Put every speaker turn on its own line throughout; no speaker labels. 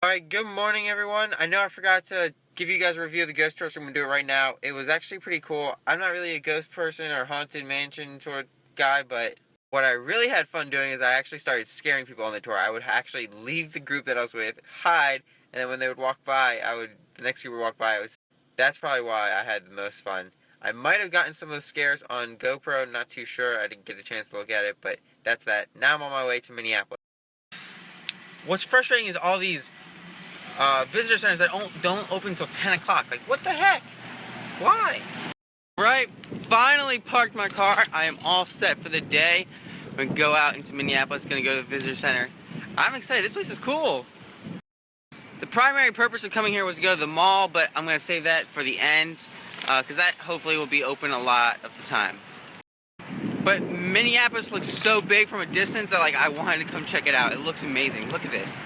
Alright, good morning everyone. I know I forgot to give you guys a review of the ghost tour, so I'm going to do it right now. It was actually pretty cool. I'm not really a ghost person or haunted mansion sort of guy, but what I really had fun doing is I actually started scaring people on the tour. I would actually leave the group that I was with, hide, and then when they would walk by, the next group would walk by. That's probably why I had the most fun. I might have gotten some of the scares on GoPro, not too sure. I didn't get a chance to look at it, but that's that. Now I'm on my way to Minneapolis. What's frustrating is all these visitor centers that don't open until 10 o'clock. Like, what the heck? Why? Right, finally parked my car. I am all set for the day. I'm going to go out into Minneapolis, going to go to the visitor center. I'm excited. This place is cool. The primary purpose of coming here was to go to the mall, but I'm going to save that for the end, because that hopefully will be open a lot of the time. But Minneapolis looks so big from a distance that I wanted to come check it out. It looks amazing. Look at this.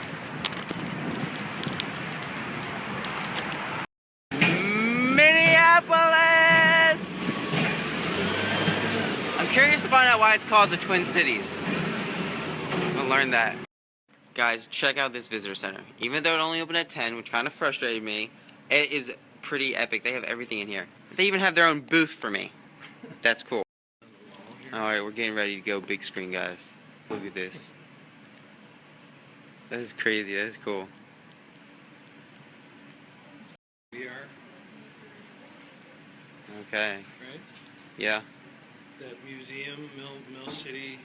Minneapolis! I'm curious to find out why it's called the Twin Cities. I'm gonna learn that. Guys, check out this visitor center. Even though it only opened at 10, which kind of frustrated me, it is pretty epic. They have everything in here. They even have their own booth for me. That's cool. Alright, we're getting ready to go big screen, guys. Look at this. That is crazy. That is cool. Okay.
Right?
Yeah.
That museum, Mill City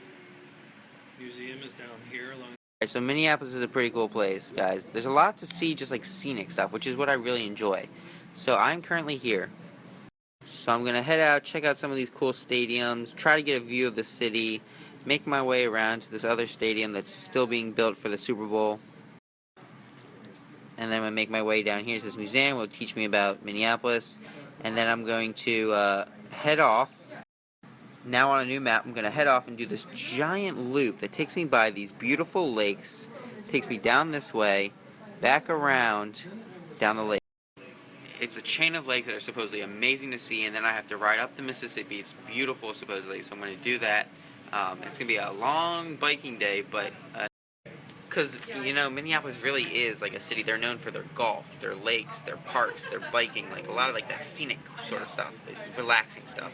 Museum is down here along.
Alright, so Minneapolis is a pretty cool place, guys. There's a lot to see, just like scenic stuff, which is what I really enjoy. So I'm currently here. So I'm gonna head out, check out some of these cool stadiums, try to get a view of the city, make my way around to this other stadium that's still being built for the Super Bowl. And then I'm gonna make my way down here to this museum, will teach me about Minneapolis. And then I'm going to head off. Now on a new map, I'm going to head off and do this giant loop that takes me by these beautiful lakes, takes me down this way, back around, down the lake. It's a chain of lakes that are supposedly amazing to see, and then I have to ride up the Mississippi. It's beautiful, supposedly, so I'm going to do that. It's going to be a long biking day, but because, you know, Minneapolis really is like a city. They're known for their golf, their lakes, their parks, their biking, like a lot of that scenic sort of stuff, relaxing stuff.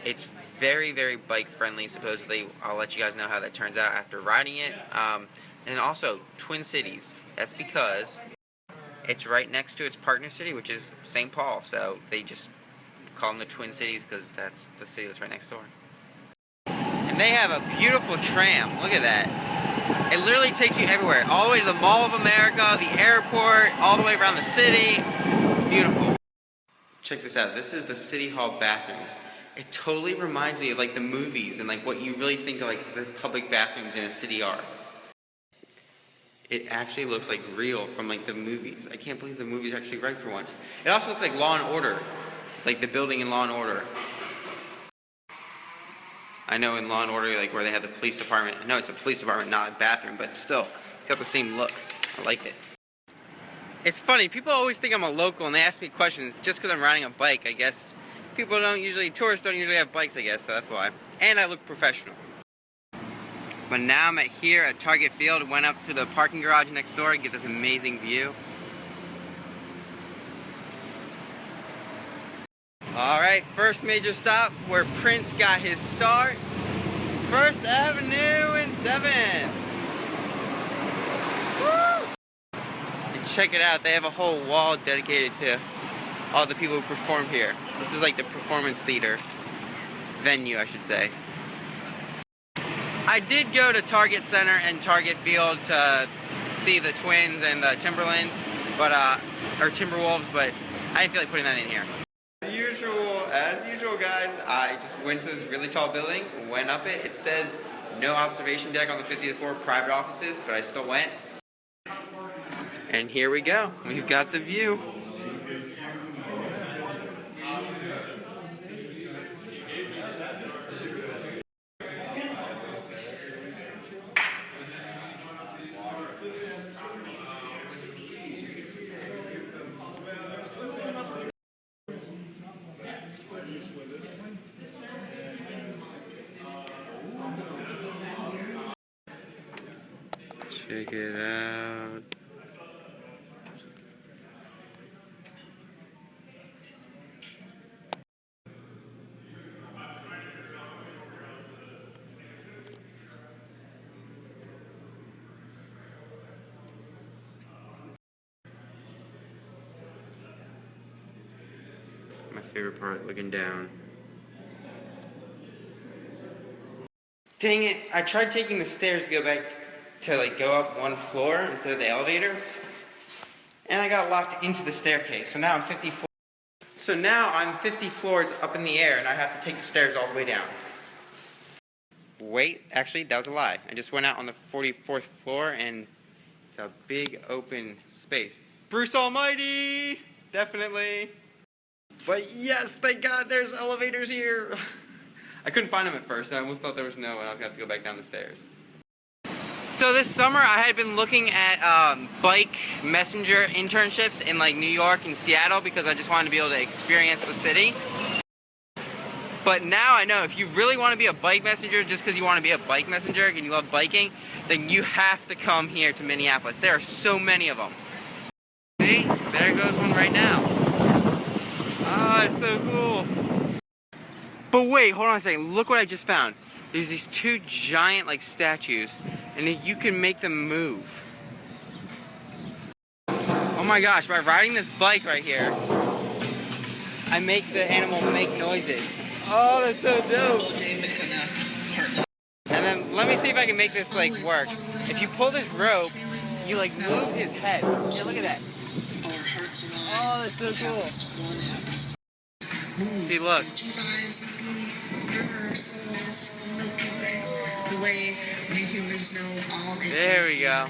It's very, very bike friendly, supposedly. I'll let you guys know how that turns out after riding it. And also, Twin Cities. That's because it's right next to its partner city, which is St. Paul. So they just call them the Twin Cities because that's the city that's right next door. And they have a beautiful tram. Look at that. It literally takes you everywhere. All the way to the Mall of America, the airport, all the way around the city. Beautiful. Check this out. This is the City Hall bathrooms. It totally reminds me of the movies and what you really think of the public bathrooms in a city are. It actually looks like real from the movies. I can't believe the movie's actually right for once. It also looks like Law and Order. Like the building in Law and Order. I know in Law & Order, where they have the police department. I know it's a police department, not a bathroom, but still, it's got the same look. I like it. It's funny, people always think I'm a local and they ask me questions just because I'm riding a bike, I guess. Tourists don't usually have bikes, I guess, so that's why. And I look professional. But now I'm here at Target Field, went up to the parking garage next door to get this amazing view. Alright, first major stop where Prince got his start. First Avenue and 7th. Woo! And check it out, they have a whole wall dedicated to all the people who performed here. This is like the performance theater. Venue, I should say. I did go to Target Center and Target Field to see the Twins and the Timberlands, or Timberwolves, but I didn't feel like putting that in here. As usual, guys, I just went to this really tall building, went up it. It says no observation deck on the 50th floor, private offices, but I still went. And here we go. We've got the view. Check it out. My favorite part, looking down. Dang it, I tried taking the stairs to go back to like go up one floor instead of the elevator. And I got locked into the staircase. So now I'm 50 floors. So now I'm 50 floors up in the air and I have to take the stairs all the way down. Wait, actually that was a lie. I just went out on the 44th floor and it's a big open space. Bruce Almighty! Definitely. But yes, thank God there's elevators here. I couldn't find them at first. I almost thought there was no and I was going to have to go back down the stairs. So this summer I had been looking at bike messenger internships in like New York and Seattle because I just wanted to be able to experience the city. But now I know if you really want to be a bike messenger just because you want to be a bike messenger and you love biking, then you have to come here to Minneapolis. There are so many of them. See? There goes one right now. Ah, it's so cool. But wait, hold on a second. Look what I just found. There's these two giant like statues and you can make them move. Oh my gosh, by riding this bike right here, I make the animal make noises. Oh, that's so dope. And then let me see if I can make this like work. If you pull this rope, you like move his head. Yeah, look at that. Oh, that's so cool. See, look. There we go.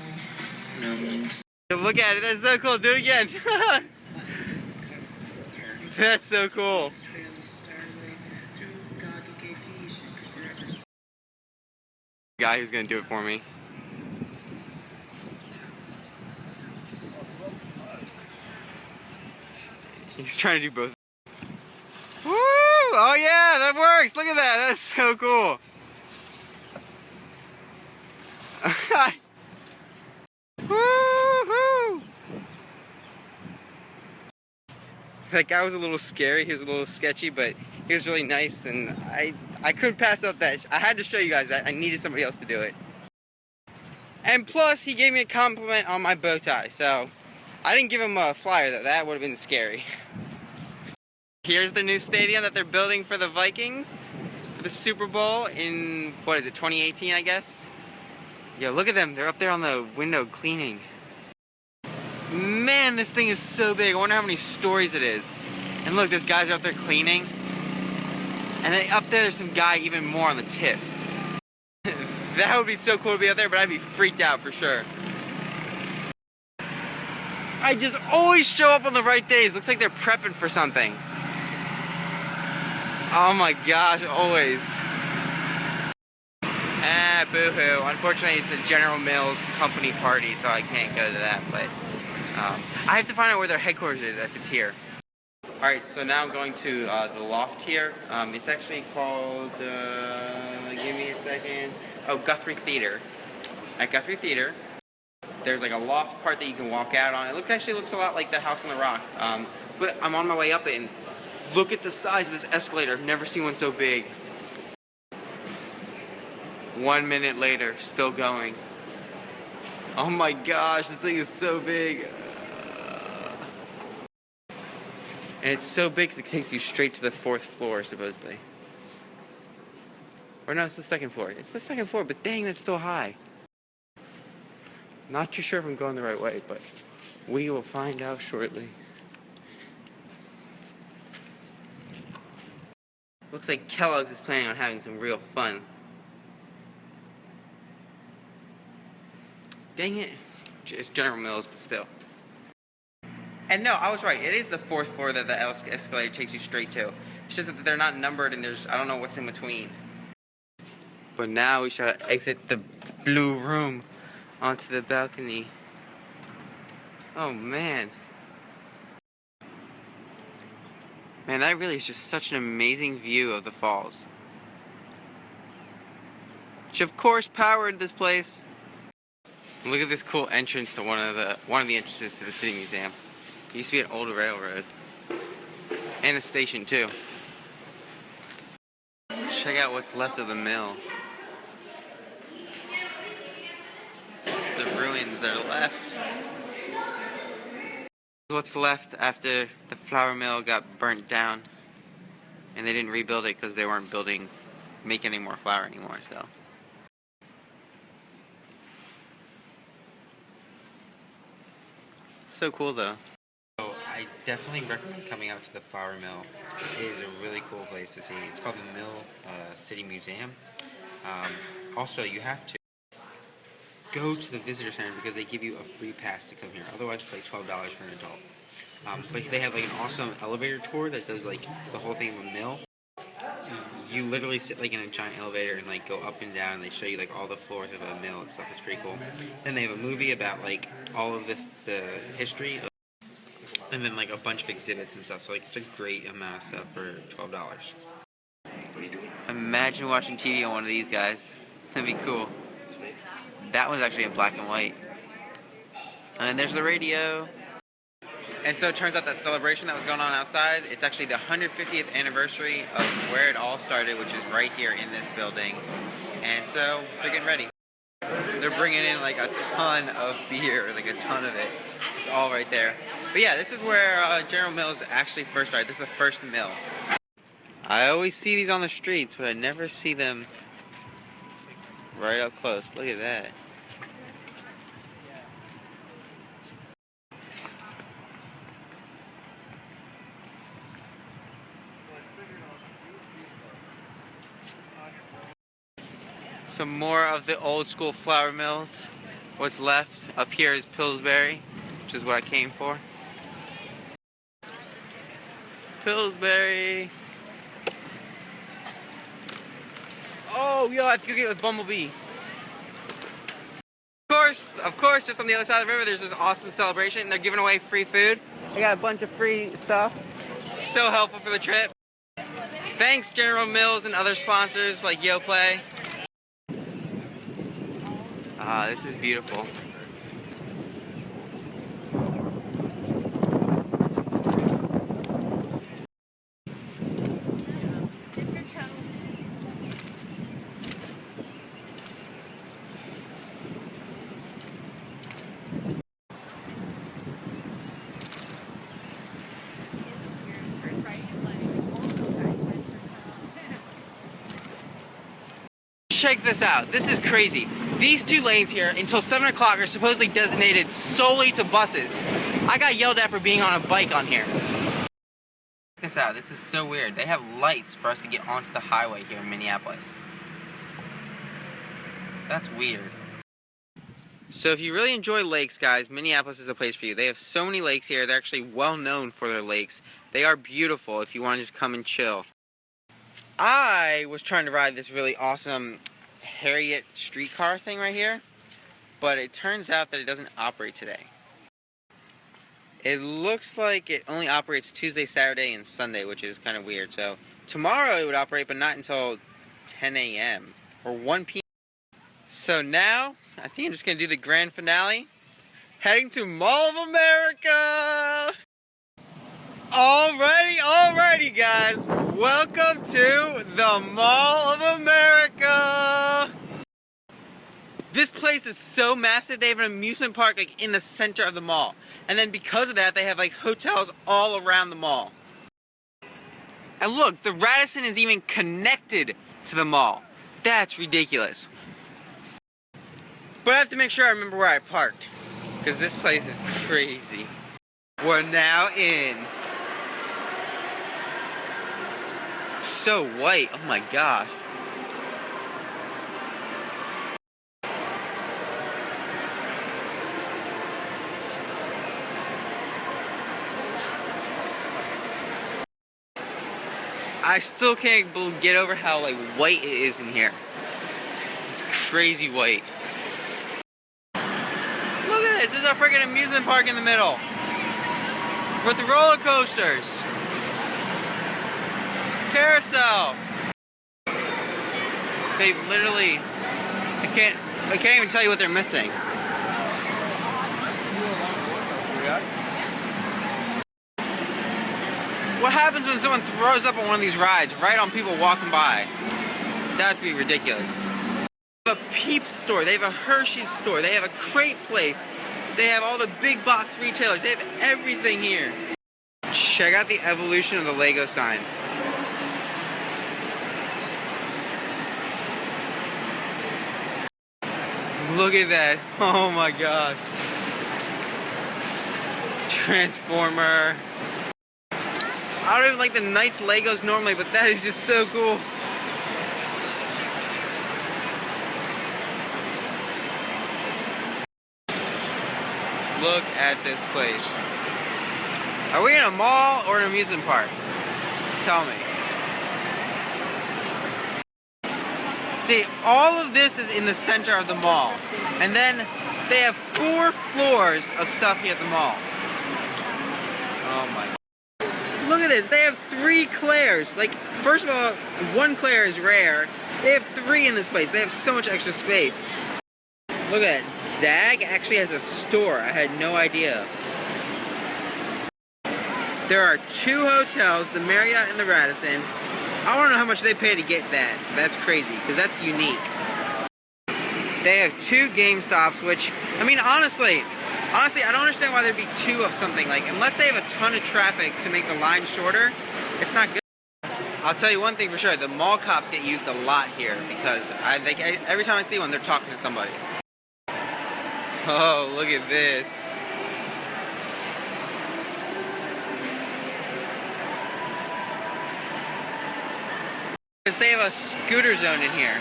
Look at it, that's so cool. Do it again. That's so cool. Guy who's gonna do it for me. He's trying to do both. Woo! Oh yeah, that works. Look at that. That's so cool. Woo-hoo! That guy was a little scary. He was a little sketchy, but he was really nice, and I couldn't pass up that. I had to show you guys that. I needed somebody else to do it. And plus, he gave me a compliment on my bow tie, so I didn't give him a flyer, though. That would have been scary. Here's the new stadium that they're building for the Vikings for the Super Bowl in, what is it, 2018, I guess? Yo, look at them. They're up there on the window cleaning. Man, this thing is so big. I wonder how many stories it is. And look, there's guys up there cleaning. And then up there's some guy even more on the tip. That would be so cool to be up there, but I'd be freaked out for sure. I just always show up on the right days. Looks like they're prepping for something. Oh my gosh, always. Ah, boo-hoo. Unfortunately, it's a General Mills company party, so I can't go to that, but I have to find out where their headquarters is, if it's here. Alright, so now I'm going to the loft here. It's actually called, give me a second. Oh, Guthrie Theater. At Guthrie Theater, there's like a loft part that you can walk out on. It actually looks a lot like the House on the Rock. But I'm on my way up it, and look at the size of this escalator. I've never seen one so big. 1 minute later, still going. Oh my gosh, this thing is so big. And it's so big because it takes you straight to the 4th floor, supposedly. Or no, it's the 2nd floor. It's the 2nd floor, but dang, that's still high. Not too sure if I'm going the right way, but we will find out shortly. Looks like Kellogg's is planning on having some real fun. Dang it. It's General Mills, but still. And no, I was right. It is the 4th floor that the escalator takes you straight to. It's just that they're not numbered and I don't know what's in between. But now we shall exit the blue room onto the balcony. Oh man. Man, that really is just such an amazing view of the falls. Which of course powered this place. Look at this cool entrance to one of the entrances to the City Museum. It used to be an old railroad. And a station too. Check out what's left of the mill. It's the ruins that are left. What's left after the flour mill got burnt down, and they didn't rebuild it because they weren't making any more flour anymore. So cool though. So I definitely recommend coming out to the flour mill. It is a really cool place to see. It's called the Mill City Museum. Also, you have to go to the visitor center because they give you a free pass to come here. Otherwise, it's like $12 for an adult. But they have like an awesome elevator tour that does like the whole thing of a mill. You literally sit like in a giant elevator and like go up and down, and they show you like all the floors of a mill and stuff. It's pretty cool. Then they have a movie about like all of the history of, and then like a bunch of exhibits and stuff. So like it's a great amount of stuff for $12. Imagine watching TV on one of these guys. That'd be cool. That one's actually in black and white. And there's the radio. And so it turns out that celebration that was going on outside, it's actually the 150th anniversary of where it all started, which is right here in this building. And so they're getting ready. They're bringing in like a ton of beer, like a ton of it. It's all right there. But yeah, this is where General Mills actually first started. This is the first mill. I always see these on the streets, but I never see them right up close. Look at that. Some more of the old school flour mills. What's left up here is Pillsbury, which is what I came for. Pillsbury. Oh, yo, I have to go get with Bumblebee. Of course, just on the other side of the river, there's this awesome celebration. They're giving away free food. They got a bunch of free stuff. So helpful for the trip. Thanks, General Mills and other sponsors like YoPlay. This is beautiful. Check this out. This is crazy. These two lanes here until 7 o'clock are supposedly designated solely to buses. I got yelled at for being on a bike on here. Check this out. This is so weird. They have lights for us to get onto the highway here in Minneapolis. That's weird. So if you really enjoy lakes, guys, Minneapolis is a place for you. They have so many lakes here. They're actually well known for their lakes. They are beautiful if you want to just come and chill. I was trying to ride this really awesome Harriet streetcar thing right here, but it turns out that it doesn't operate today. It looks like it only operates Tuesday, Saturday, and Sunday, which is kind of weird. So tomorrow it would operate, but not until 10 a.m. or 1 p.m. So now, I think I'm just going to do the grand finale. Heading to Mall of America! Alrighty guys, welcome to the Mall of America! This place is so massive, they have an amusement park like in the center of the mall. And then because of that, they have like hotels all around the mall. And look, the Radisson is even connected to the mall. That's ridiculous. But I have to make sure I remember where I parked, because this place is crazy. We're now in. So white, oh my gosh. I still can't get over how like white it is in here. It's crazy white. Look at this, there's a freaking amusement park in the middle. With the roller coasters. Carousel. They literally, I can't even tell you what they're missing. What happens when someone throws up on one of these rides right on people walking by? That's gonna be ridiculous. They have a Peeps store, they have a Hershey's store, they have a crepe place. They have all the big box retailers. They have everything here. Check out the evolution of the Lego sign. Look at that. Oh my gosh. Transformer. I don't even like the Knights Legos normally, but that is just so cool. Look at this place. Are we in a mall or an amusement park? Tell me. See, all of this is in the center of the mall. And then they have 4 floors of stuff here at the mall. Oh my God. Look at this. They have 3 Claire's. Like, first of all, 1 Claire is rare. They have 3 in this place. They have so much extra space. Look at that. Zag actually has a store. I had no idea. There are 2 hotels, the Marriott and the Radisson. I don't know how much they pay to get that. That's crazy, because that's unique. They have 2 GameStops, which, I mean, honestly, I don't understand why there'd be 2 of something. Like, unless they have a ton of traffic to make the line shorter, it's not good. I'll tell you one thing for sure, the mall cops get used a lot here, because every time I see one, they're talking to somebody. Oh, look at this. Because they have a scooter zone in here.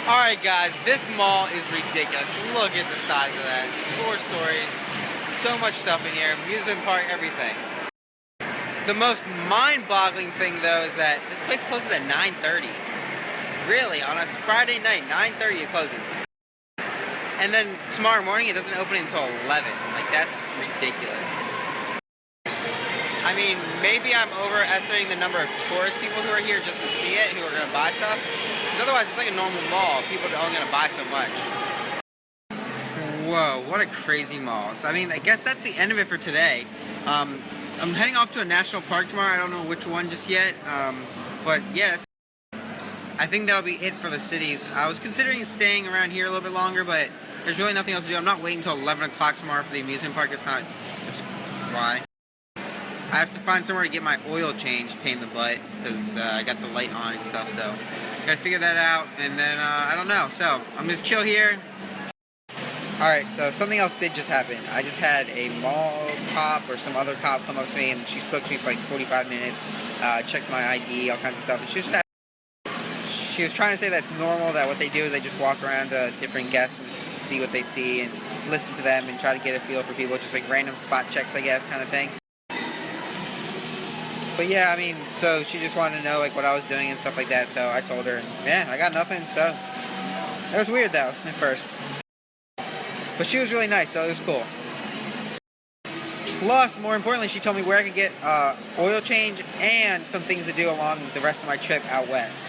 Alright guys, this mall is ridiculous. Look at the size of that. 4 stories, so much stuff in here, amusement park, everything. The most mind-boggling thing though is that this place closes at 9:30. Really, on a Friday night, 9:30 it closes. And then tomorrow morning it doesn't open until 11. Like, that's ridiculous. I mean, maybe I'm overestimating the number of tourist people who are here just to see it, who are going to buy stuff. Because otherwise, it's like a normal mall. People are only going to buy so much. Whoa, what a crazy mall. So, I mean, I guess that's the end of it for today. I'm heading off to a national park tomorrow. I don't know which one just yet. But, yeah, I think that'll be it for the cities. I was considering staying around here a little bit longer, but there's really nothing else to do. I'm not waiting until 11 o'clock tomorrow for the amusement park. That's why. I have to find somewhere to get my oil change, pain in the butt, because I got the light on and stuff, so gotta figure that out, and then, I don't know, so I'm just chill here. Alright, so something else did just happen. I just had a mall cop or some other cop come up to me, and she spoke to me for like 45 minutes, checked my ID, all kinds of stuff, and she was trying to say that's normal, that what they do is they just walk around to different guests and see what they see, and listen to them, and try to get a feel for people, just like random spot checks, I guess, kind of thing. But yeah, I mean, so she just wanted to know like what I was doing and stuff like that, so I told her, yeah, I got nothing, so it was weird though, at first. But she was really nice, so it was cool. Plus, more importantly, she told me where I could get oil change and some things to do along the rest of my trip out west.